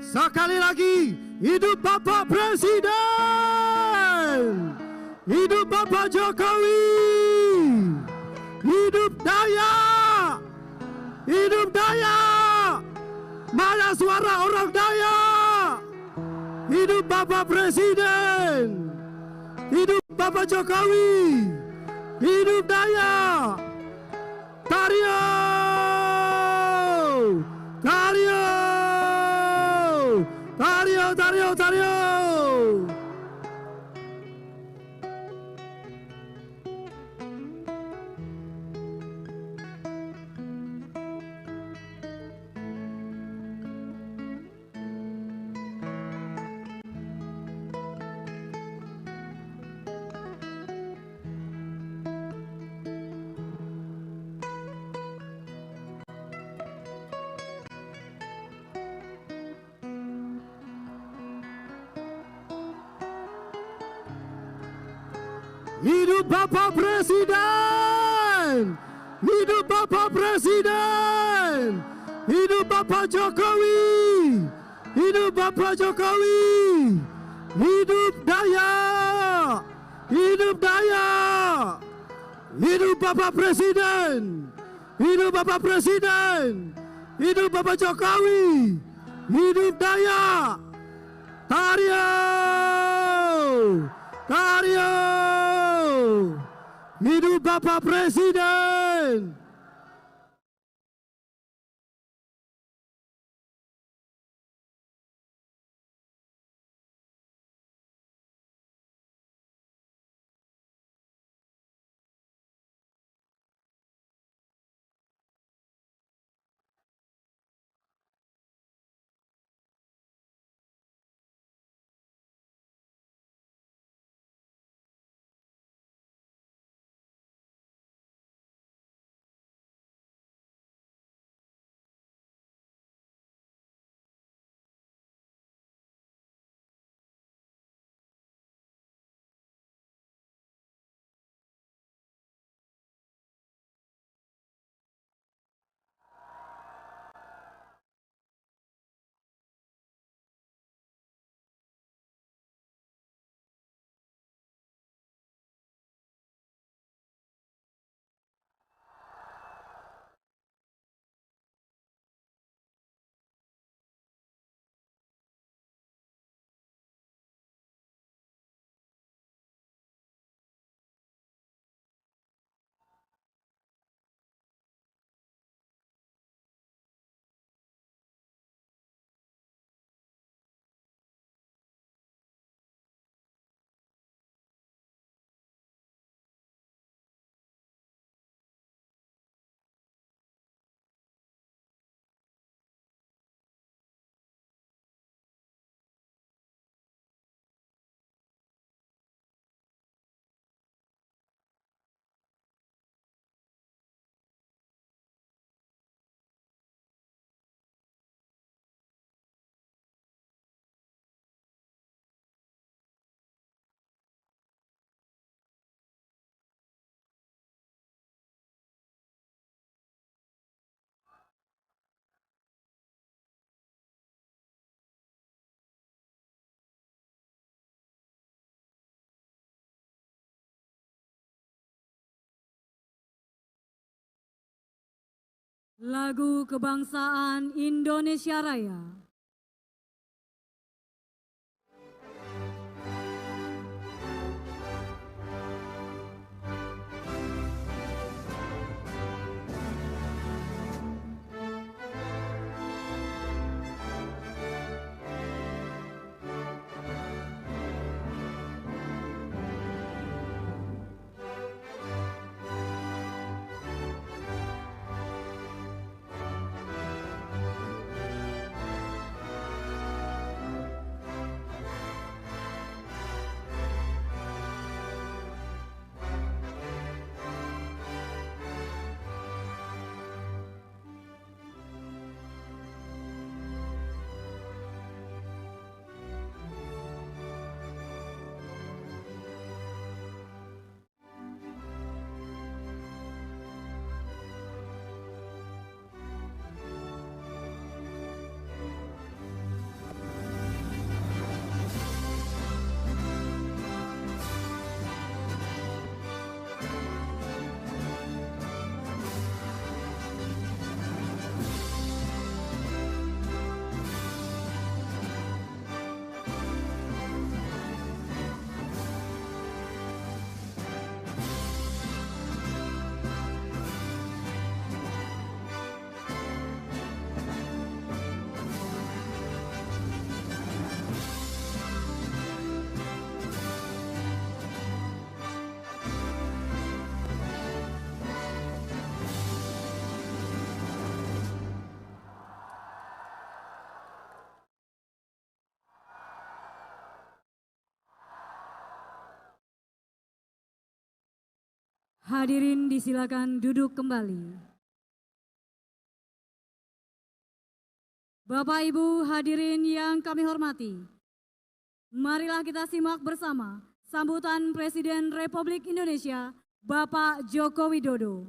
Sekali lagi, hidup Bapak Presiden, hidup Bapak Jokowi, hidup Dayak, hidup Dayak, mana suara orang Dayak, hidup Bapak Presiden, hidup Bapak Jokowi, hidup Dayak, Karyo, Karyo, Karyo, Karyo, Karyo. Hidup Bapak Presiden, hidup Bapak Presiden, hidup Bapak Jokowi, hidup Bapak Jokowi, hidup Dayak, hidup Dayak, hidup Bapak Presiden, hidup Bapak Presiden, hidup Bapak Jokowi, hidup Dayak, Karyo, Karyo, hidup Bapak Presiden. Lagu Kebangsaan Indonesia Raya. Hadirin disilakan duduk kembali. Bapak Ibu hadirin yang kami hormati, marilah kita simak bersama sambutan Presiden Republik Indonesia, Bapak Joko Widodo.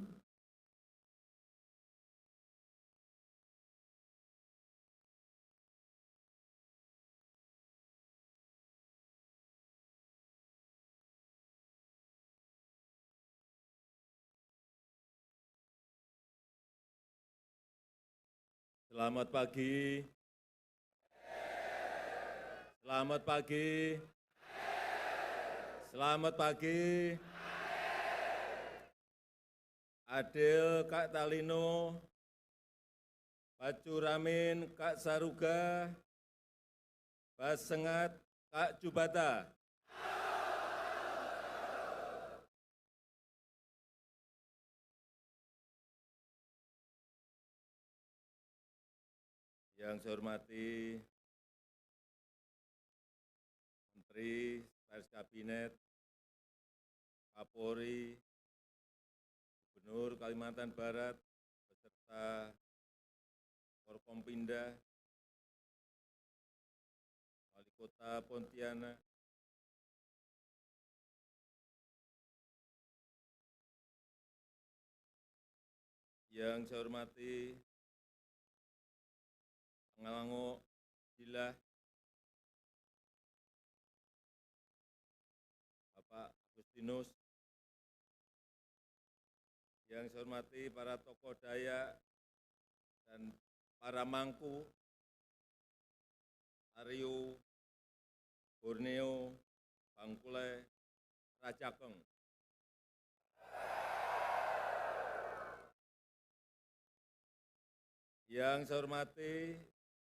Selamat pagi. Selamat pagi. Selamat pagi. Adil Kak Talino, Bacu Ramin Kak Saruga, Basengat Kak Jubata. Yang saya hormati Menteri, Sekretaris Kabinet, Kapolri, Gubernur Kalimantan Barat, beserta Forkompinda, Wali Kota Pontianak, yang saya hormati Ngalango Gila, Bapak Agustinus, yang saya hormati para tokoh Dayak dan para mangku, Tariu, Borneo, Bangkule, Rajagong. Yang saya hormati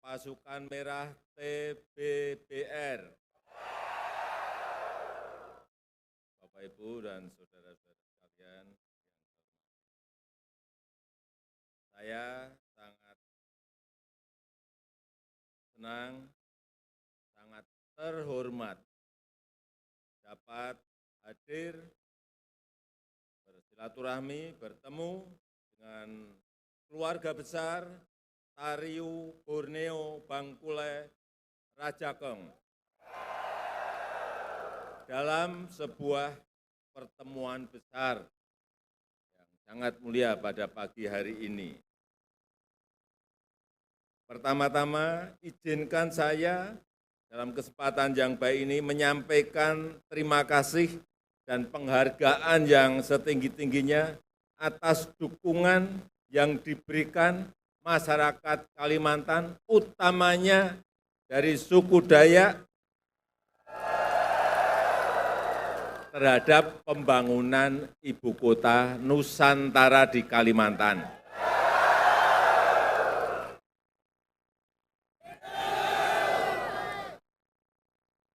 Pasukan Merah TBBR, Bapak Ibu dan saudara-saudara sekalian, saya sangat senang, sangat terhormat dapat hadir bersilaturahmi, bertemu dengan keluarga besar Tariu, Borneo, Bangkule, Rajagong dalam sebuah pertemuan besar yang sangat mulia pada pagi hari ini. Pertama-tama, izinkan saya dalam kesempatan yang baik ini menyampaikan terima kasih dan penghargaan yang setinggi-tingginya atas dukungan yang diberikan masyarakat Kalimantan, utamanya dari suku Dayak, terhadap pembangunan ibu kota Nusantara di Kalimantan.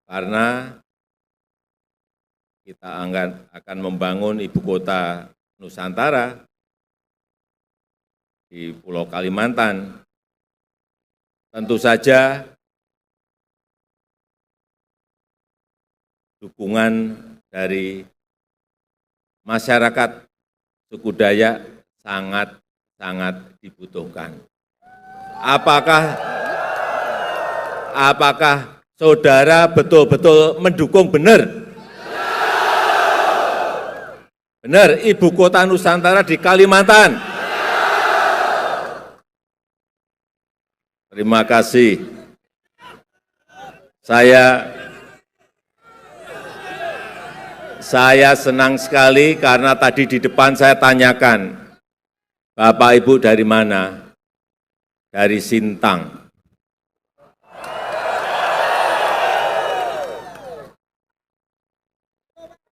Karena kita akan membangun ibu kota Nusantara di Pulau Kalimantan, tentu saja dukungan dari masyarakat suku Dayak sangat dibutuhkan. Apakah saudara betul-betul mendukung benar? Benar, ibu kota Nusantara di Kalimantan. Terima kasih. Saya senang sekali karena tadi di depan saya tanyakan, Bapak Ibu dari mana? Dari Sintang.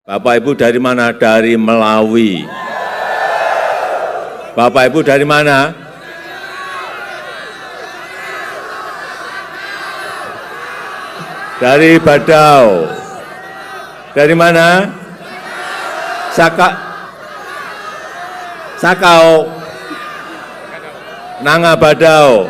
Bapak Ibu dari mana? Dari Melawi. Bapak Ibu dari mana? Dari Badau. Dari mana? Sakau. Nanga Badau.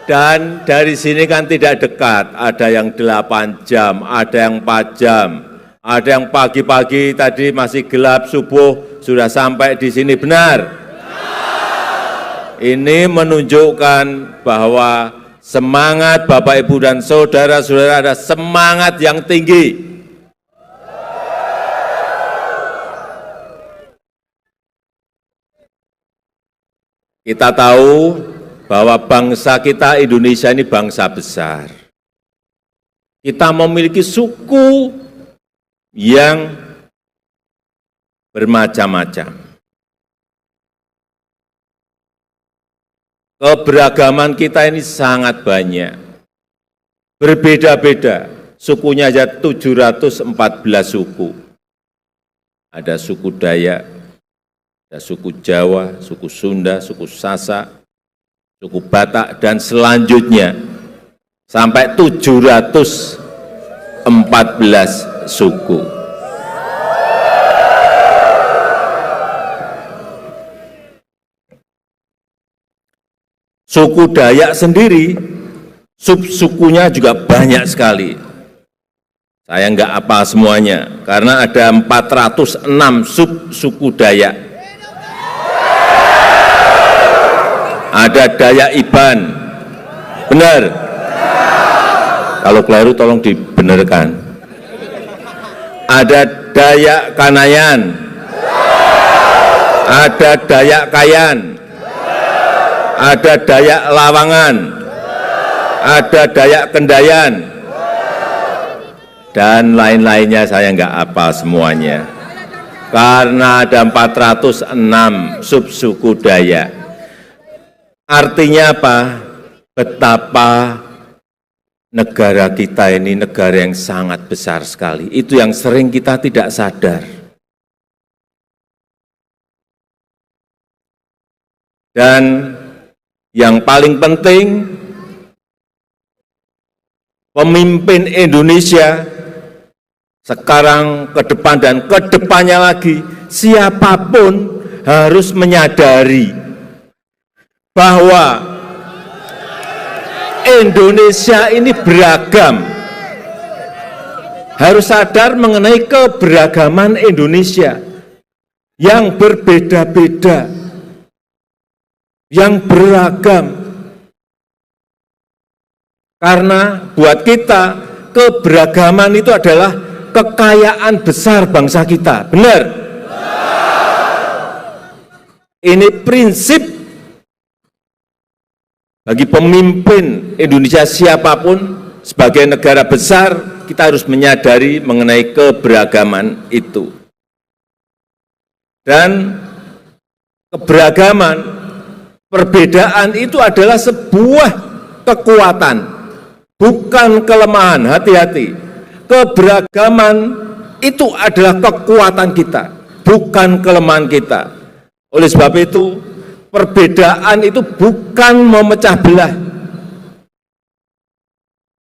Dan dari sini kan tidak dekat, ada yang 8 jam, ada yang 4 jam. Ada yang pagi-pagi tadi masih gelap, subuh sudah sampai di sini, benar? Ini menunjukkan bahwa semangat Bapak, Ibu, dan saudara-saudara ada semangat yang tinggi. Kita tahu bahwa bangsa kita Indonesia ini bangsa besar. Kita memiliki suku yang bermacam-macam. Keberagaman kita ini sangat banyak. Berbeda-beda, sukunya aja 714 suku. Ada suku Dayak, ada suku Jawa, suku Sunda, suku Sasak, suku Batak, dan selanjutnya sampai 714 suku. Suku Dayak sendiri, sub-sukunya juga banyak sekali. Saya nggak hafal semuanya, karena ada 406 sub-suku Dayak. Ada Dayak Iban, benar? Kalau keliru tolong dibenarkan. Ada Dayak Kanayan, ada Dayak Kayan, ada Dayak Lawangan, ada Dayak Kendayan, dan lain-lainnya saya nggak hafal semuanya. Karena ada 406 subsuku Dayak. Artinya apa? Betapa negara kita ini negara yang sangat besar sekali. Itu yang sering kita tidak sadar. Dan yang paling penting, pemimpin Indonesia sekarang ke depan dan ke depannya lagi, siapapun harus menyadari bahwa Indonesia ini beragam. Harus sadar mengenai keberagaman Indonesia yang berbeda-beda, yang beragam. Karena buat kita, keberagaman itu adalah kekayaan besar bangsa kita. Benar? Ini prinsip bagi pemimpin Indonesia siapapun, sebagai negara besar, kita harus menyadari mengenai keberagaman itu. Dan keberagaman, perbedaan itu adalah sebuah kekuatan, bukan kelemahan. Hati-hati, keberagaman itu adalah kekuatan kita, bukan kelemahan kita. Oleh sebab itu, perbedaan itu bukan memecah belah.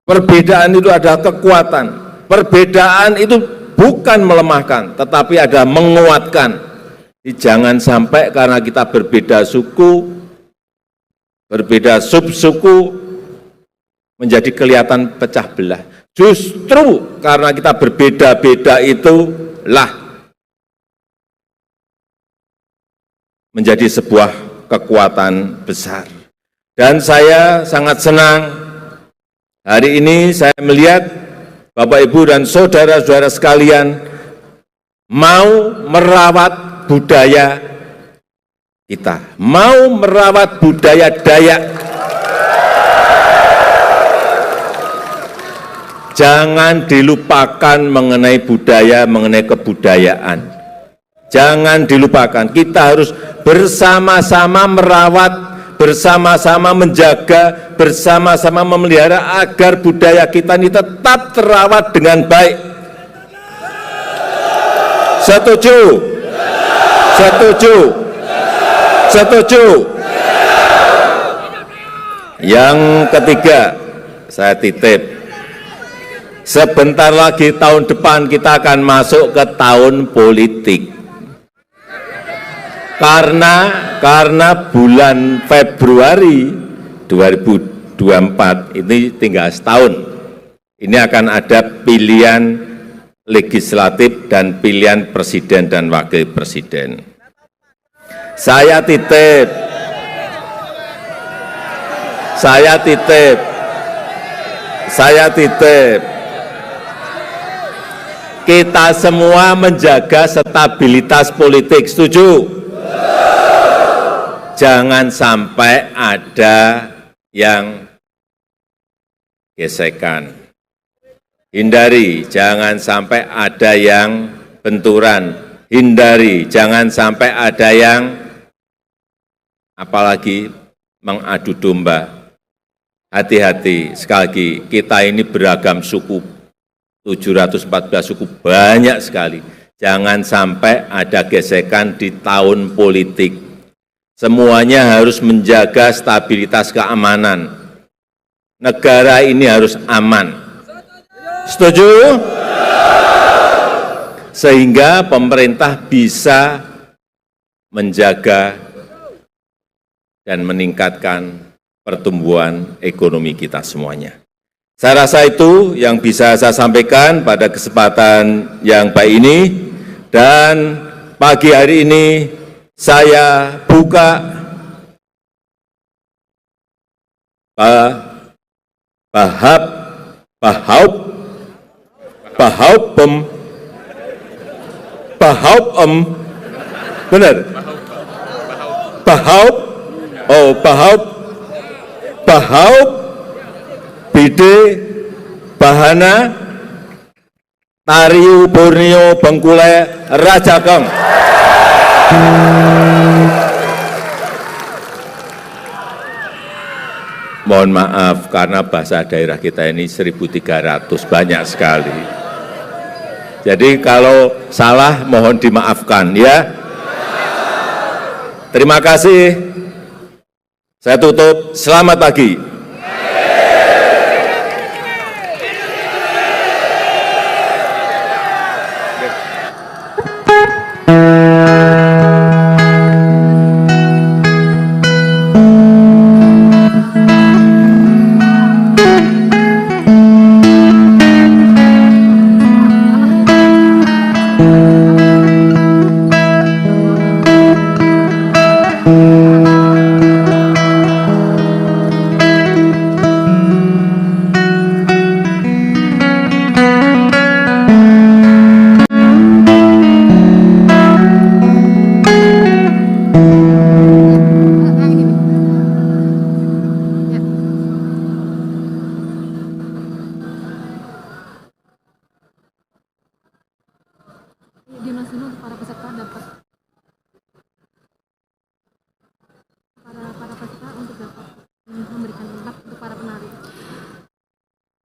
Perbedaan itu adalah kekuatan. Perbedaan itu bukan melemahkan, tetapi ada menguatkan. Jangan sampai karena kita berbeda suku, berbeda subsuku, menjadi kelihatan pecah belah. Justru karena kita berbeda-beda itulah menjadi sebuah kekuatan besar. Dan saya sangat senang hari ini saya melihat Bapak, Ibu, dan saudara-saudara sekalian mau merawat budaya kita, mau merawat budaya Dayak. Jangan dilupakan mengenai budaya, mengenai kebudayaan. Jangan dilupakan, kita harus bersama-sama merawat, bersama-sama menjaga, bersama-sama memelihara agar budaya kita ini tetap terawat dengan baik. Setuju? Setuju? Setuju? Yang ketiga, saya titip. Sebentar lagi tahun depan kita akan masuk ke tahun politik. Karena bulan Februari 2024 ini tinggal setahun. Ini akan ada pilihan legislatif dan pilihan presiden dan wakil presiden. Saya titip, kita semua menjaga stabilitas politik, setuju? Jangan sampai ada yang gesekan. Hindari, jangan sampai ada yang benturan. Hindari, jangan sampai ada yang apalagi mengadu domba. Hati-hati, sekali lagi, kita ini beragam suku, 714 suku, banyak sekali. Jangan sampai ada gesekan di tahun politik. Semuanya harus menjaga stabilitas keamanan. Negara ini harus aman. Setuju? Sehingga pemerintah bisa menjaga dan meningkatkan pertumbuhan ekonomi kita semuanya. Saya rasa itu yang bisa saya sampaikan pada kesempatan yang baik ini, dan pagi hari ini saya buka Bahaub Bide Bahana Tariu Borneo Bengkule Rajagong. Mohon maaf karena bahasa daerah kita ini 1.300, banyak sekali. Jadi kalau salah mohon dimaafkan ya. Terima kasih. Saya tutup. Selamat pagi.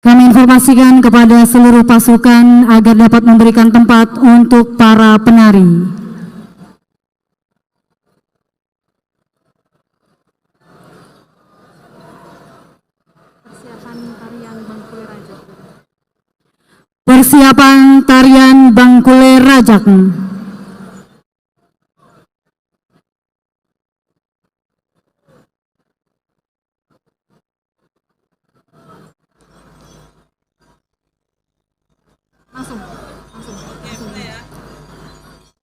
Kami informasikan kepada seluruh pasukan agar dapat memberikan tempat untuk para penari. Persiapan tarian Bangkule Rajak.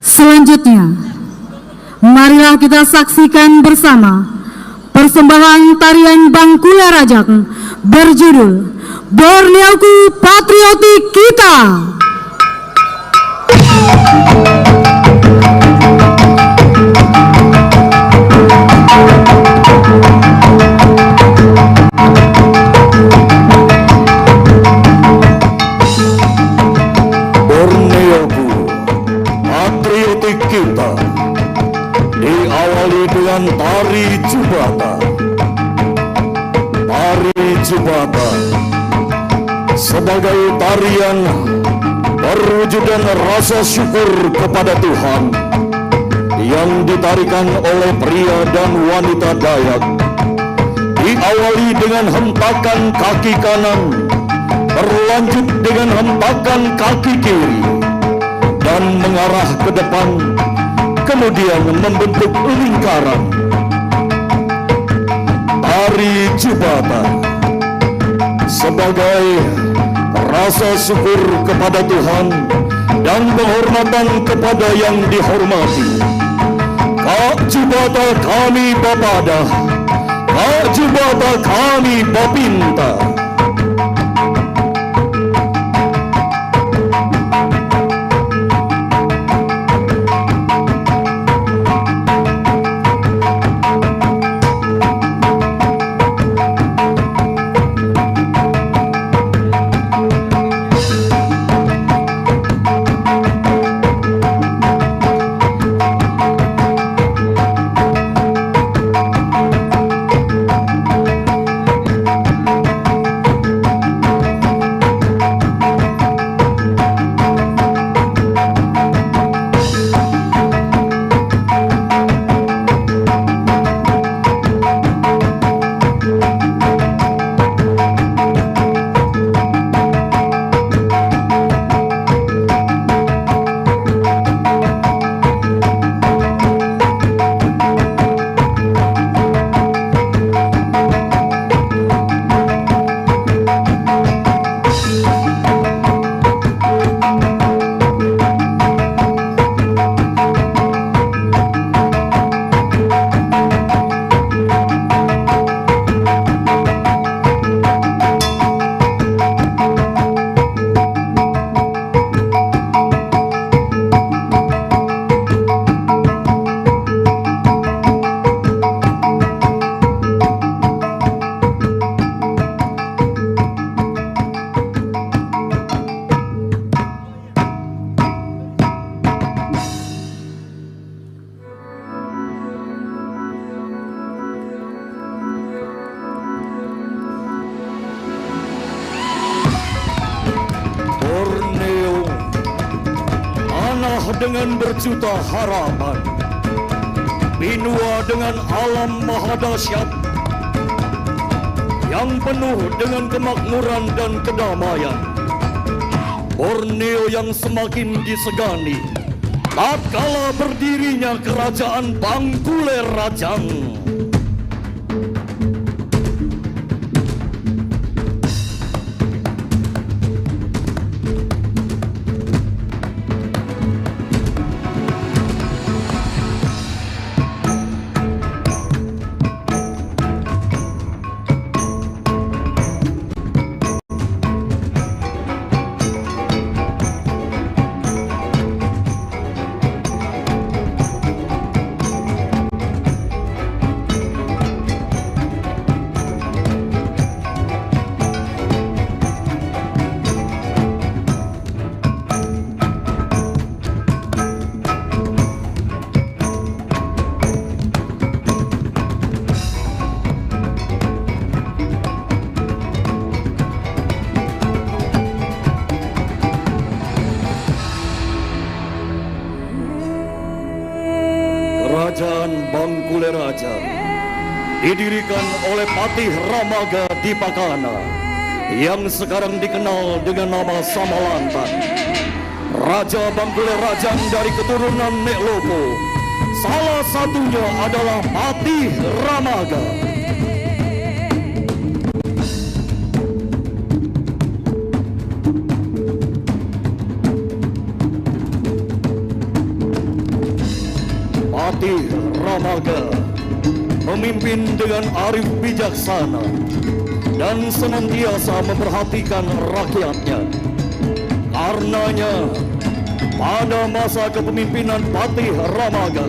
Selanjutnya, marilah kita saksikan bersama persembahan tarian Bangkule Rajak berjudul Borneoku Patriotik Kita. Kita diawali dengan tari Jubata. Tari Jubata sebagai tarian perwujudan rasa syukur kepada Tuhan yang ditarikan oleh pria dan wanita Dayak. Diawali dengan hentakan kaki kanan, berlanjut dengan hentakan kaki kiri, dan mengarah ke depan, kemudian membentuk lingkaran. Tari Jubata sebagai rasa syukur kepada Tuhan dan penghormatan kepada yang dihormati. Kak Jubata kami Bapada, Kak Jubata kami Bapinta. Borneo, tanah dengan berjuta harapan, binua dengan alam maha dahsyat, yang penuh dengan kemakmuran dan kedamaian. Borneo yang semakin disegani tatkala berdirinya kerajaan Bangkuler Rajang. Kerajaan Bangkuler Rajang didirikan oleh Patih Ramaga Dipakana yang sekarang dikenal dengan nama Samalantan. Raja Bangkuler Rajang dari keturunan Nek Lopo, salah satunya adalah Patih Ramaga. Patih Ramaga memimpin dengan arif bijaksana dan senantiasa memperhatikan rakyatnya. Karenanya, pada masa kepemimpinan Patih Ramaga,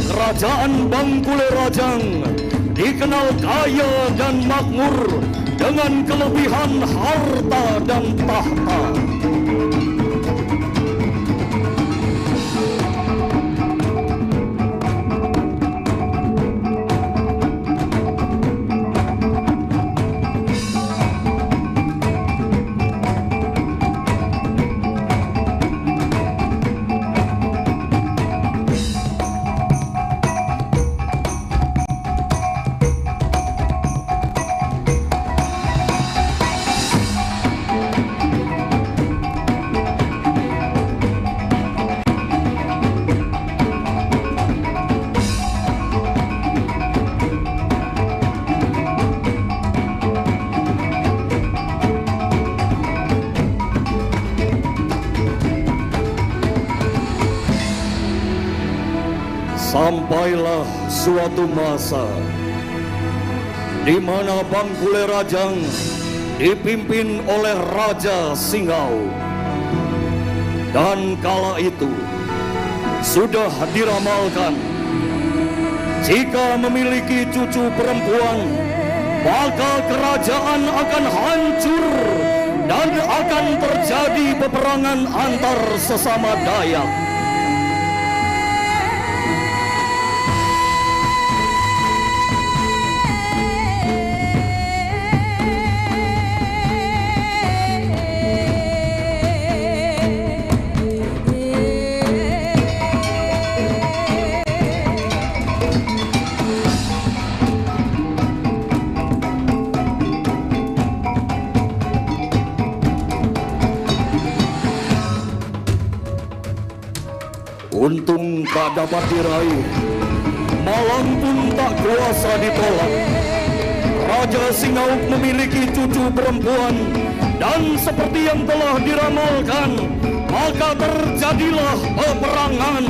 kerajaan Bangkuler Rajang dikenal kaya dan makmur dengan kelebihan harta dan tahta. Sampailah suatu masa di mana Bangkule Rajang dipimpin oleh Raja Singau. Dan kala itu sudah diramalkan, jika memiliki cucu perempuan, maka kerajaan akan hancur dan akan terjadi peperangan antar sesama Dayak. Untung tak dapat diraih, malang pun tak kuasa ditolak. Raja Singauk memiliki cucu perempuan, dan seperti yang telah diramalkan, maka terjadilah peperangan.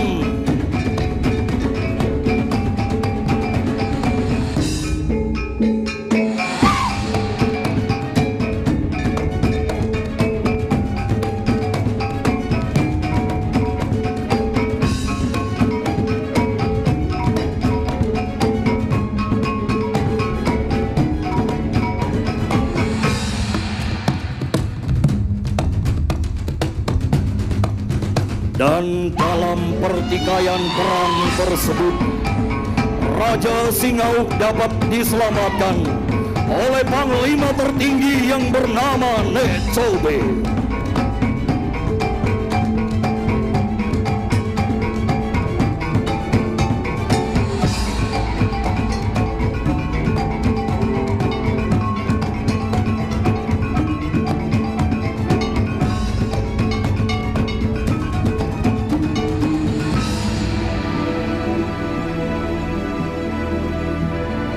Dan dalam pertikaian perang tersebut, Raja Singauk dapat diselamatkan oleh Panglima tertinggi yang bernama Necobe.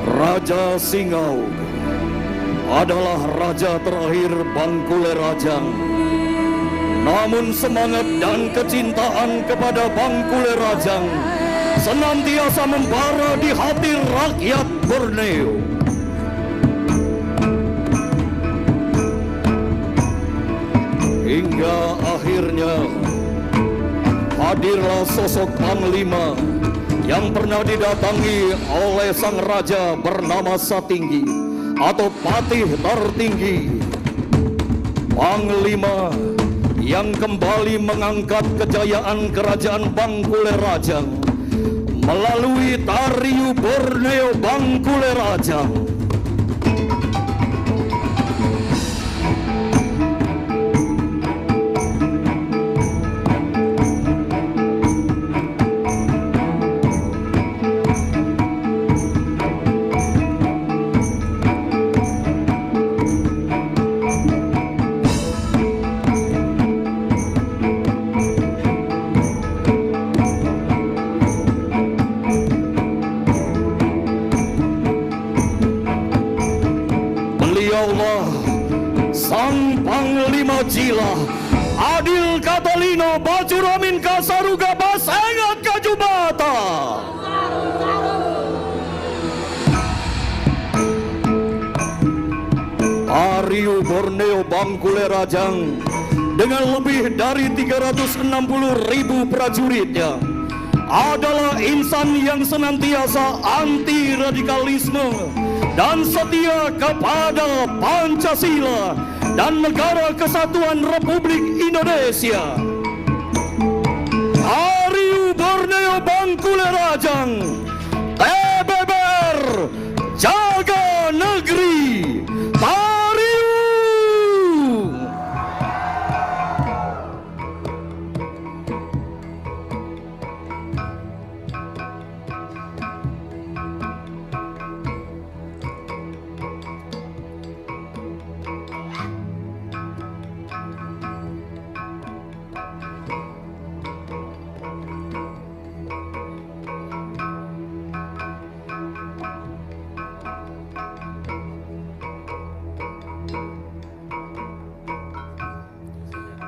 Raja Singauk adalah raja terakhir Bangkule Rajang. Namun semangat dan kecintaan kepada Bangkule Rajang senantiasa membara di hati rakyat Borneo. Hingga akhirnya hadirlah sosok Panglima yang pernah didatangi oleh sang raja bernama Satinggi atau Patih tertinggi. Panglima yang kembali mengangkat kejayaan kerajaan Bangkule Rajang melalui Tariu Borneo Bangkule Rajang. Sang Panglima Jila Adil Catalino Bajuramin Kasaruga Basengat Kajubata. Tariu Borneo Bangkule Rajang dengan lebih dari 360.000 prajuritnya adalah insan yang senantiasa anti radikalisme dan setia kepada Pancasila dan Negara Kesatuan Republik Indonesia. Tariu Borneo Bangkule Rajang, TBBR, jaga negeri. Tariu.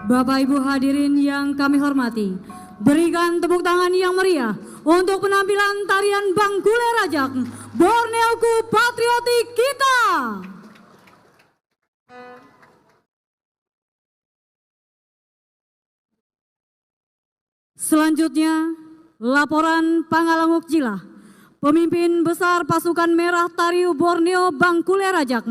Bapak Ibu hadirin yang kami hormati, Berikan tepuk tangan yang meriah untuk penampilan tarian Bangkule Rajak, Borneoku Patriotik kita. Selanjutnya, laporan Pangalanguk Jilah, Pemimpin Besar Pasukan Merah Tariu Borneo Bangkule Rajak,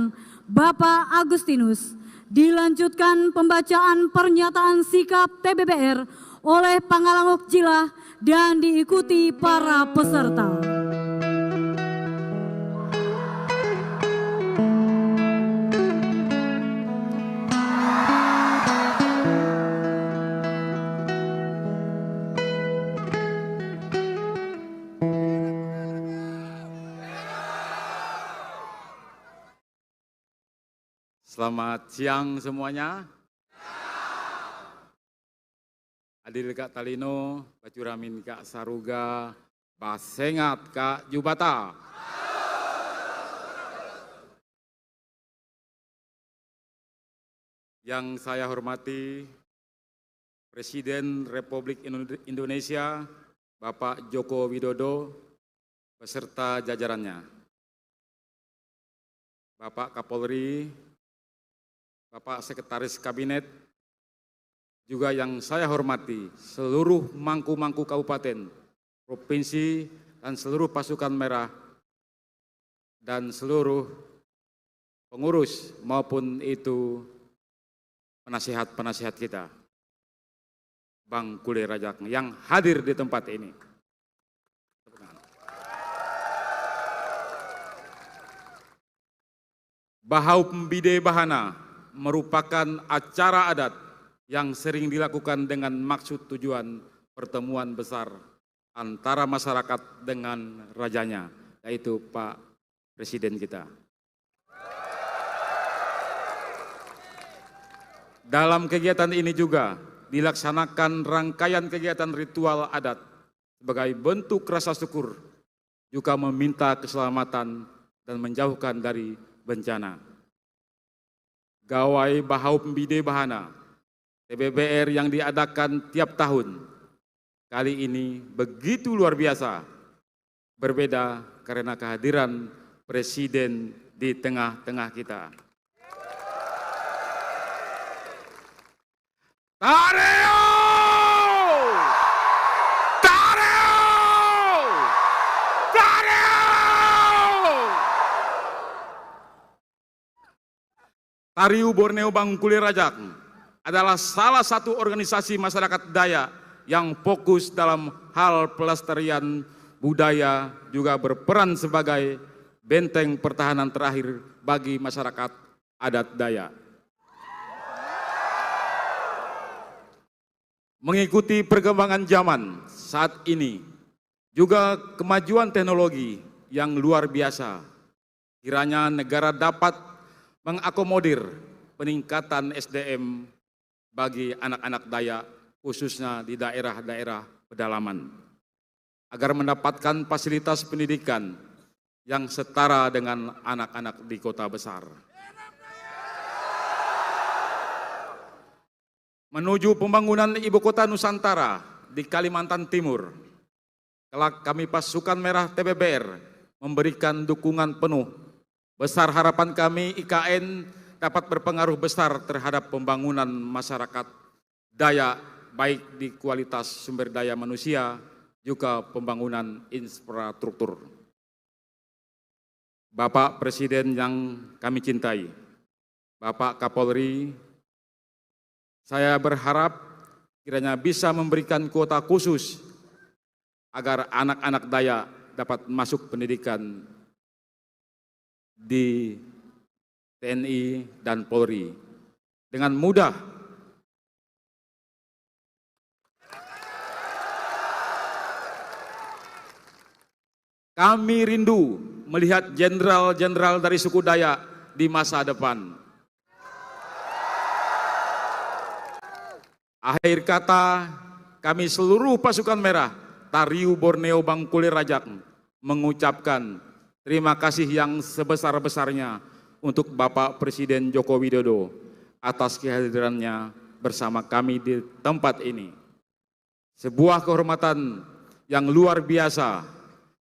Bapak Agustinus. Dilanjutkan pembacaan pernyataan sikap TBBR oleh Pangalanguk Jilah dan diikuti para peserta. Selamat siang semuanya. Adil Kak Talino, Bacuramin Kak Saruga, Basengat Kak Jubata. Yang saya hormati Presiden Republik Indonesia, Bapak Joko Widodo, beserta jajarannya. Bapak Kapolri, Bapak Sekretaris Kabinet, juga yang saya hormati seluruh mangku-mangku kabupaten, provinsi, dan seluruh pasukan merah, dan seluruh pengurus maupun itu penasihat-penasihat kita, Bangkule Rajak yang hadir di tempat ini. Bahau Pembide Bahana merupakan acara adat yang sering dilakukan dengan maksud tujuan pertemuan besar antara masyarakat dengan rajanya, yaitu Pak Presiden kita. Dalam kegiatan ini juga dilaksanakan rangkaian kegiatan ritual adat sebagai bentuk rasa syukur, juga meminta keselamatan dan menjauhkan dari bencana. Gawai Bahau Pembide Bahana TBBR yang diadakan tiap tahun kali ini begitu luar biasa, berbeda karena kehadiran Presiden di tengah-tengah kita. Tareo! Tareo! Tareo! Tariu Borneo Bangkule Rajak adalah salah satu organisasi masyarakat Dayak yang fokus dalam hal pelestarian budaya, juga berperan sebagai benteng pertahanan terakhir bagi masyarakat adat Dayak. Mengikuti perkembangan zaman saat ini, juga kemajuan teknologi yang luar biasa, kiranya negara dapat mengakomodir peningkatan SDM bagi anak-anak Dayak, khususnya di daerah-daerah pedalaman, agar mendapatkan fasilitas pendidikan yang setara dengan anak-anak di kota besar. Menuju pembangunan Ibu Kota Nusantara di Kalimantan Timur, kelak kami Pasukan Merah TBBR memberikan dukungan penuh. Besar harapan kami IKN dapat berpengaruh besar terhadap pembangunan masyarakat Dayak, baik di kualitas sumber daya manusia, juga pembangunan infrastruktur. Bapak Presiden yang kami cintai, Bapak Kapolri, saya berharap kiranya bisa memberikan kuota khusus agar anak-anak Dayak dapat masuk pendidikan di TNI dan Polri dengan mudah. Kami rindu melihat jenderal-jenderal dari suku Dayak di masa depan. Akhir kata, kami seluruh pasukan merah Tariu Borneo Bangkule Rajak mengucapkan terima kasih yang sebesar-besarnya untuk Bapak Presiden Joko Widodo atas kehadirannya bersama kami di tempat ini. Sebuah kehormatan yang luar biasa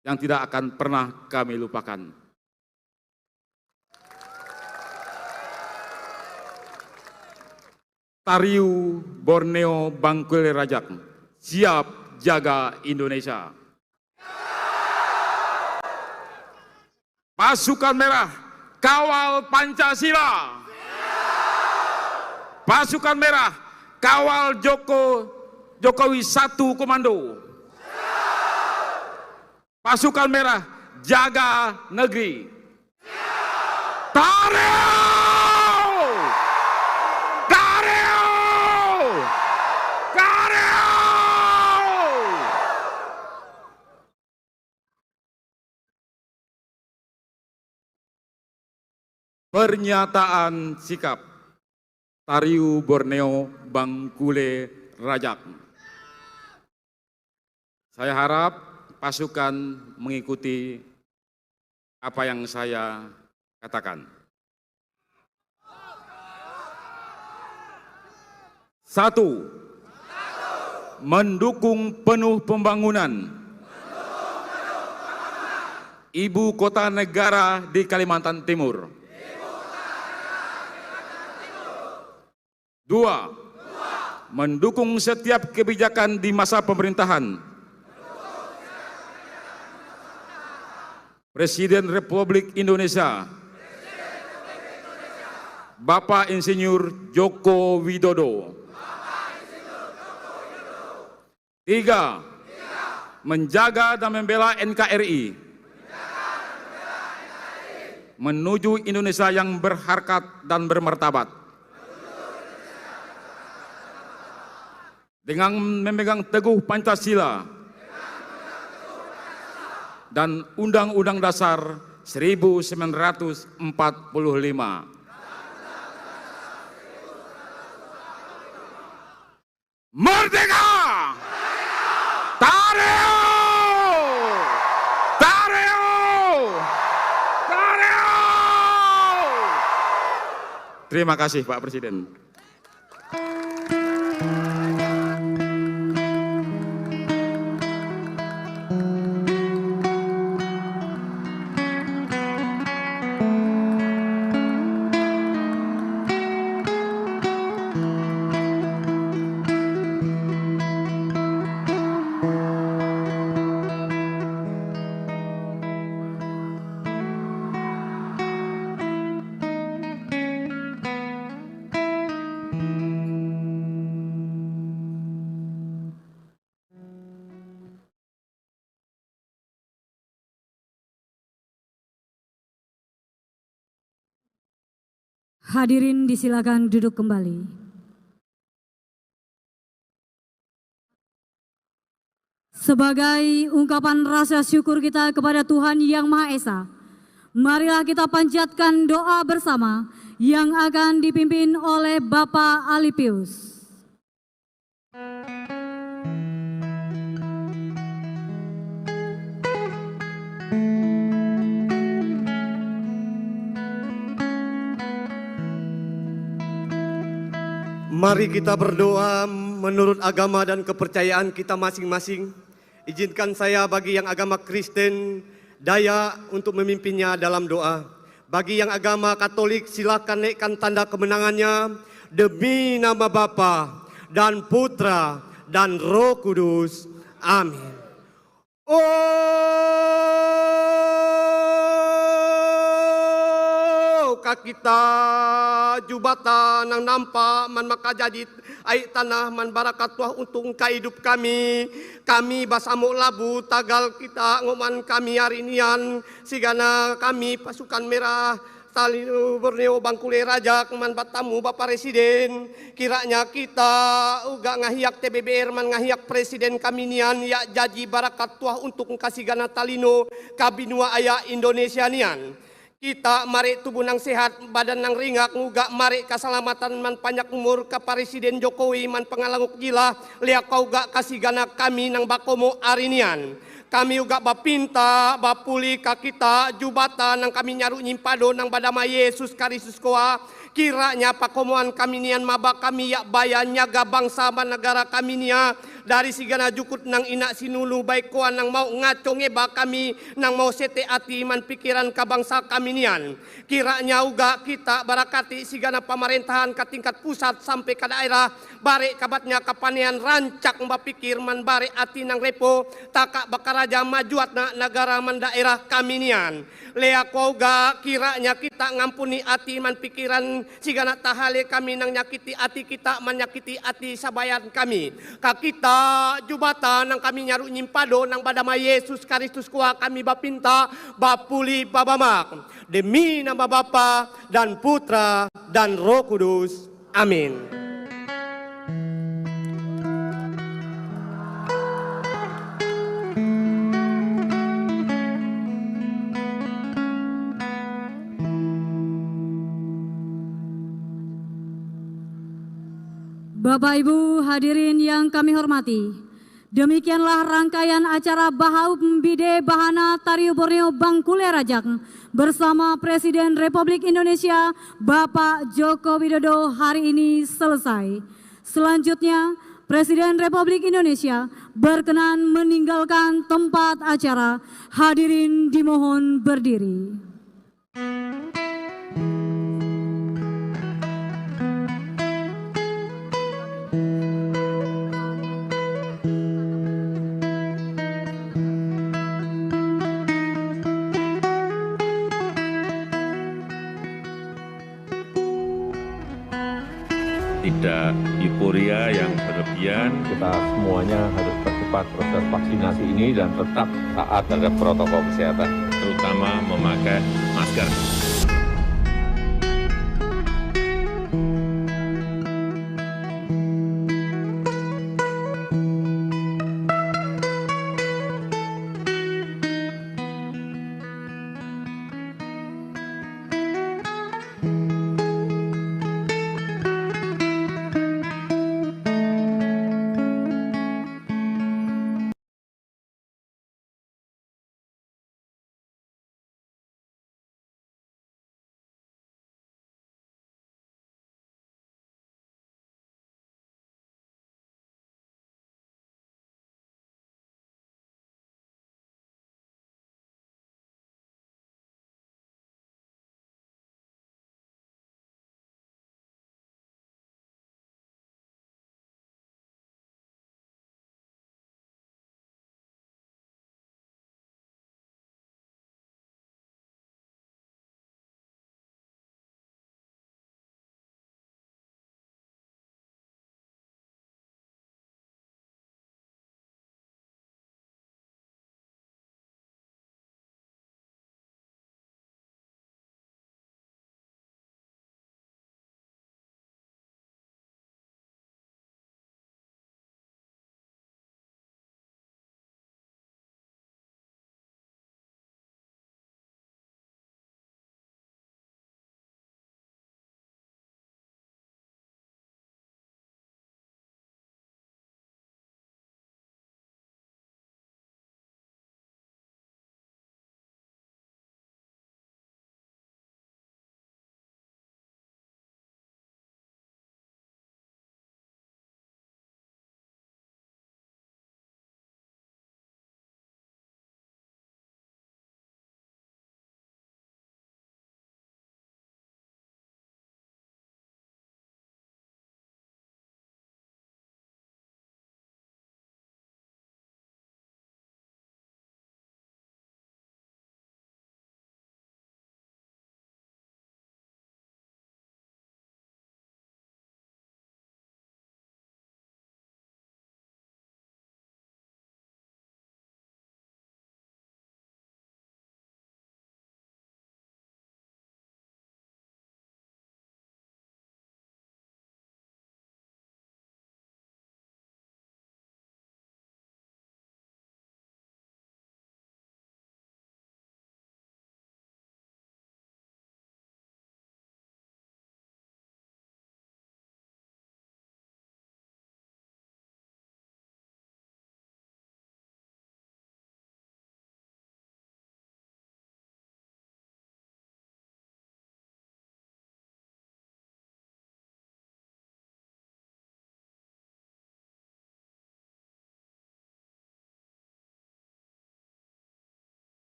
yang tidak akan pernah kami lupakan. Tariu Borneo Bangkule Rajak, siap jaga Indonesia. Pasukan Merah, kawal Pancasila. Pasukan Merah, kawal Jokowi 1 Komando. Pasukan Merah, jaga negeri. Tariu! Pernyataan sikap Tariu Borneo Bangkule Rajak. Saya harap pasukan mengikuti apa yang saya katakan. 1. Mendukung penuh pembangunan Ibu Kota Negara di Kalimantan Timur. 2. Mendukung setiap kebijakan di masa pemerintahan Presiden Republik Indonesia Bapak Insinyur Joko Widodo. 3. Menjaga dan membela NKRI menuju Indonesia yang berharkat dan bermartabat. Dengan memegang teguh Pancasila dan Undang-Undang Dasar 1945. Merdeka! Tariu! Tariu! Tariu! Terima kasih Pak Presiden. Hadirin disilakan duduk kembali. Sebagai ungkapan rasa syukur kita kepada Tuhan Yang Maha Esa, marilah kita panjatkan doa bersama yang akan dipimpin oleh Bapak Ali Pius. Mari kita berdoa menurut agama dan kepercayaan kita masing-masing. Izinkan saya bagi yang agama Kristen, Dayak untuk memimpinnya dalam doa. Bagi yang agama Katolik silakan naikkan tanda kemenangannya. Demi nama Bapa dan Putra dan Roh Kudus. Amin. Kita jubatan yang nampak man maka jadi air tanah man barakat Tuhan untuk kehidup kami basamuk labu tagal kita ngoman kami hari inian sigana kami pasukan merah Tariu Borneo Bangkule Rajak man batamu Bapak Presiden kiranya kita uga ngahiyak TBBR man ngahiyak Presiden kami nian ya jadi barakat Tuhan untuk kasih gana talino kabinua aya Indonesia nian. Kita mari tubuh nang sehat, badan nang ringak, nguga mari keselamatan man panjang umur ke Presiden Jokowi man pengalanguk gila, liak kau gak kasih gana kami nang bakomo arinian. Kami uga bapinta, bapuli ka kita jubatan nang kami nyaru nyimpado nang badama Yesus Kristus koa. Kiranya pakomoan kami nian maba kami ya bayan nyaga bangsa man negara kami nia dari sigana jukut nang ina sinulu baik kuan nang mau ngaco ngeba kami nang mau sete ati man pikiran kabangsa kami nian. Kiranya uga kita barakati sigana pemerintahan ke tingkat pusat sampai ke daerah bare kabatnya kapanian rancak mbapikir man bare ati nang repo takak bakaraja majuat na negara man daerah kami nian. Lea uga kiranya kita ngampuni ati man pikiran sigana tahale kami nang nyakiti ati kita menyakiti ati sabayan kami. Ka kita jubatan nang kami nyaru nyimpado nang badama Yesus Kristus kuah kami bapinta bapuli babamak. Demi nama Bapa dan Putra dan Roh Kudus. Amin. Bapak Ibu hadirin yang kami hormati, demikianlah rangkaian acara Bahaup Bide Bahana Tariu Borneo Bangkule Rajak bersama Presiden Republik Indonesia Bapak Joko Widodo hari ini selesai. Selanjutnya, Presiden Republik Indonesia berkenan meninggalkan tempat acara. Hadirin dimohon berdiri. Tidak euforia yang berlebihan. Kita semuanya harus percepat proses vaksinasi ini dan tetap taat terhadap protokol kesehatan, terutama memakai masker.